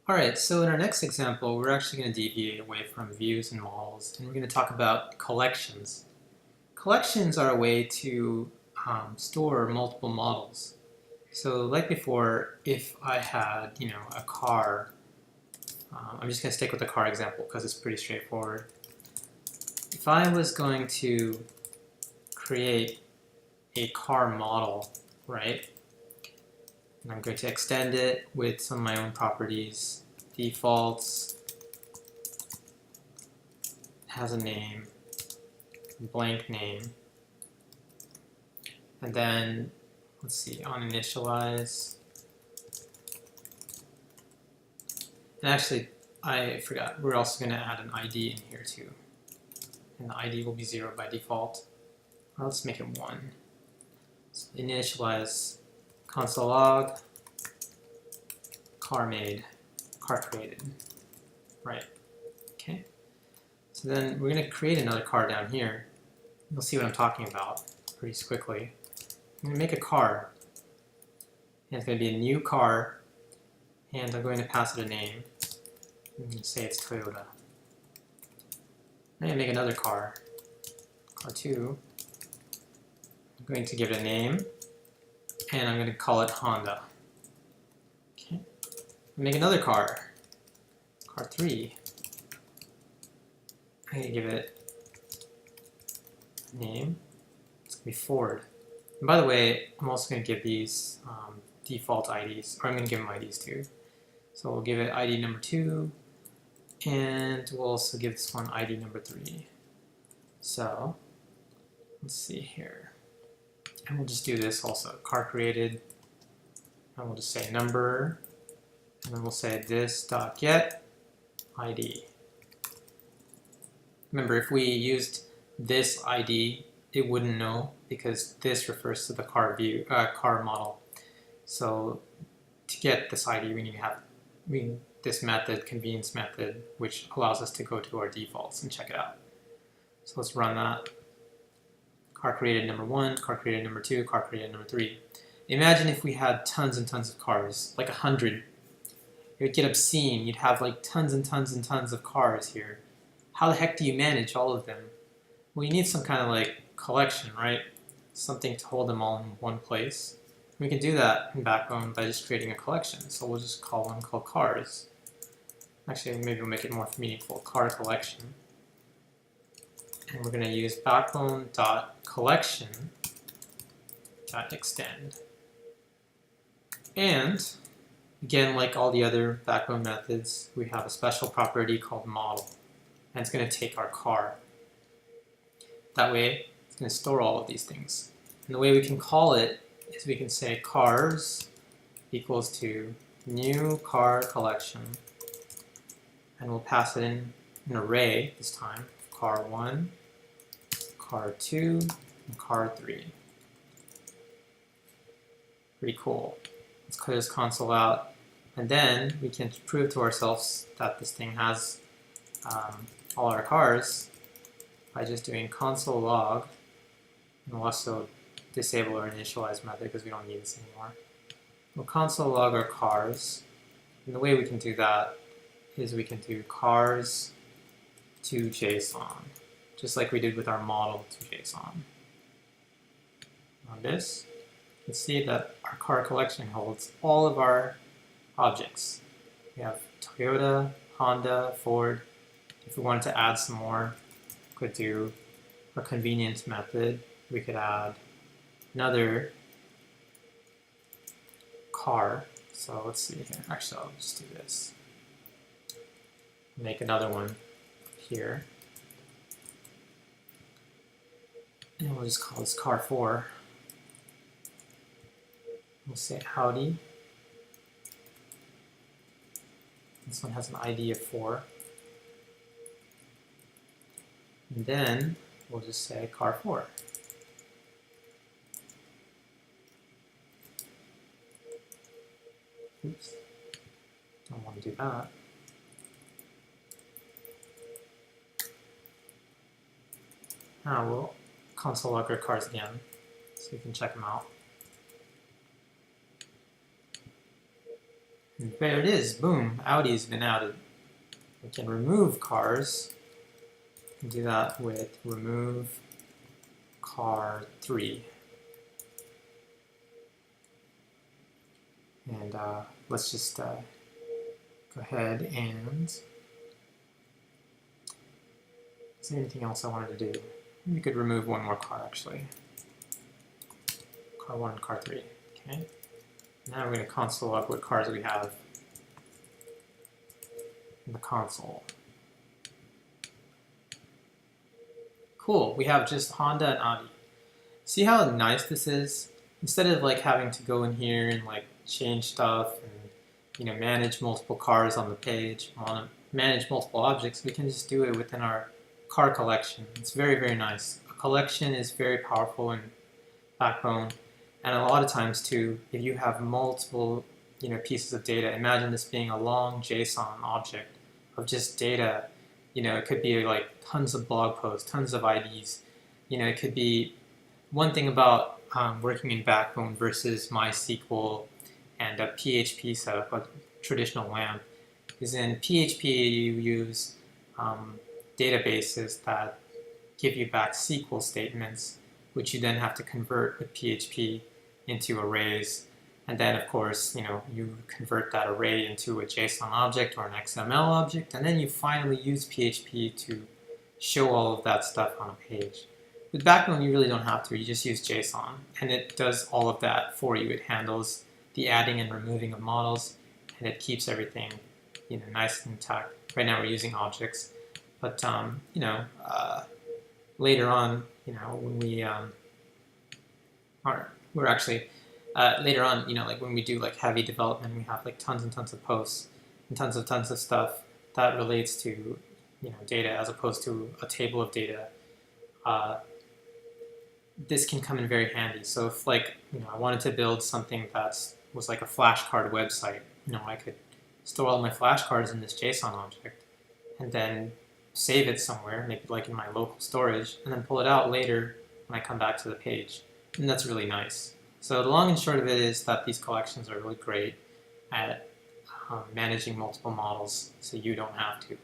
Alright, so in our next example, we're actually going to deviate away from views and models, and we're going to talk about collections. Collections are a way to store multiple models. So like before, if I had, a car, I'm just going to stick with the car example because it's pretty straightforward. If I was going to create a car model, right, and I'm going to extend it with some of my own properties, defaults, has a name, blank name, and then let's see, on initialize. And actually, I forgot, we're also going to add an ID in here too. And the ID will be 0 by default. Well, let's make it 1. So initialize console log, car made, car created. Right. Okay. So then we're going to create another car down here. You'll see what I'm talking about pretty quickly. I'm going to make a car. And it's going to be a new car. And I'm going to pass it a name. I'm going to say it's Toyota. I'm going to make another car. Car 2. I'm going to give it a name. And I'm going to call it Honda. Okay. Make another car. Car 3. I'm going to give it a name. It's going to be Ford. And by the way, I'm also going to give these default IDs, or I'm going to give them IDs too. So we'll give it ID number 2, and we'll also give this one ID number 3. So let's see here. And we'll just do this also. Car created, and we'll just say number, and then we'll say this.get ID. Remember, if we used this ID, it wouldn't know because this refers to the car car model. So to get this ID, we need to have this method, convenience method, which allows us to go to our defaults and check it out. So let's run that. Car created number 1, car created number 2, car created number 3. Imagine if we had tons and tons of cars, like 100. It would get obscene. You'd have like tons and tons and tons of cars here. How the heck do you manage all of them? Well, you need some kind of like collection, right? Something to hold them all in one place. We can do that in Backbone by just creating a collection. So we'll just call one called cars. Actually, maybe we'll make it more meaningful, car collection. And we're going to use backbone.collection.extend. And again, like all the other Backbone methods, we have a special property called model. And it's going to take our car. That way, it's going to store all of these things. And the way we can call it is we can say cars equals to new car collection. And we'll pass it in an array this time. Car 1, car 2, and car 3. Pretty cool. Let's clear this console out. And then we can prove to ourselves that this thing has all our cars by just doing console log, and we'll also disable our initialize method because we don't need this anymore. We'll console log our cars, and the way we can do that is we can do cars to JSON, just like we did with our model to JSON. On this, you can see that our car collection holds all of our objects. We have Toyota, Honda, Ford. If we wanted to add some more, we could do a convenience method. We could add another car. So let's see here. Actually, I'll just do this. Make another one here. And we'll just call this car 4. We'll say howdy. This one has an ID of 4. And then we'll just say car 4. Oops, don't want to do that. Now we'll console log our cars again so we can check them out. And there it is, boom, Audi's been added. We can remove cars. We can do that with remove car 3. And let's just go ahead and, is there anything else I wanted to do? We could remove one more car actually. Car 1 and car 3, okay? Now we're going to console log what cars we have in the console. Cool, we have just Honda and Audi. See how nice this is? Instead of like having to go in here and like change stuff and manage multiple cars on the page, want to manage multiple objects, we can just do it within our car collection. It's very, very nice. A collection is very powerful in Backbone, and a lot of times too, if you have multiple pieces of data, imagine this being a long JSON object of just data. It could be like tons of blog posts, tons of IDs. It could be one thing about working in Backbone versus MySQL and a PHP setup, a traditional LAMP, is in PHP you use databases that give you back SQL statements, which you then have to convert with PHP into arrays. And then, of course, you convert that array into a JSON object or an XML object, and then you finally use PHP to show all of that stuff on a page. With Backbone, you really don't have to. You just use JSON, and it does all of that for you. It handles the adding and removing of models, and it keeps everything, nice and intact. Right now, we're using objects, but later on, when we we're actually later on, like when we do like heavy development, we have like tons and tons of posts and tons of stuff that relates to data as opposed to a table of data. This can come in very handy. So if like I wanted to build something that was like a flashcard website, I could store all my flashcards in this JSON object and then save it somewhere, maybe like in my local storage, and then pull it out later when I come back to the page. And that's really nice. So the long and short of it is that these collections are really great at managing multiple models, so you don't have to.